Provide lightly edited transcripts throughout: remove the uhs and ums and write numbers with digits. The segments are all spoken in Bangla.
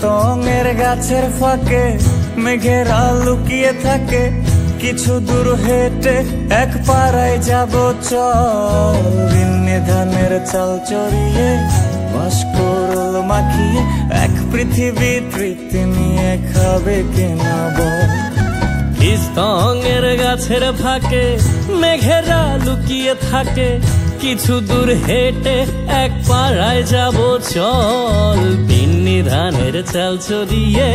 চিস্তঙের গাছের ফাঁকে মেঘেরা লুকিয়ে থাকে, কিছু দূর হেঁটে এক পাড়ায় যাব চল। ভিন্নে ধানের চাল চড়িয়ে বাঁশকুড়ুল মাখিয়ে এক পৃথিবী তৃপ্তি নিয়ে খাবে কিনা বল। চিস্তঙের গাছের ফাঁকে মেঘেরা লুকিয়ে থাকে, কিছু দূর হেঁটে এক পাড়ায় যাব চল। ভিন্নি ধানের চাল চড়িয়ে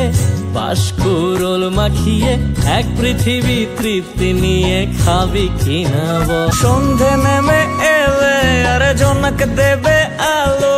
বাঁশকুড়ুল মাখিয়ে এক পৃথিবী তৃপ্তি নিয়ে খাবি কিনা বল। সন্ধে নেমে এলে আর জনক দেবে আলো,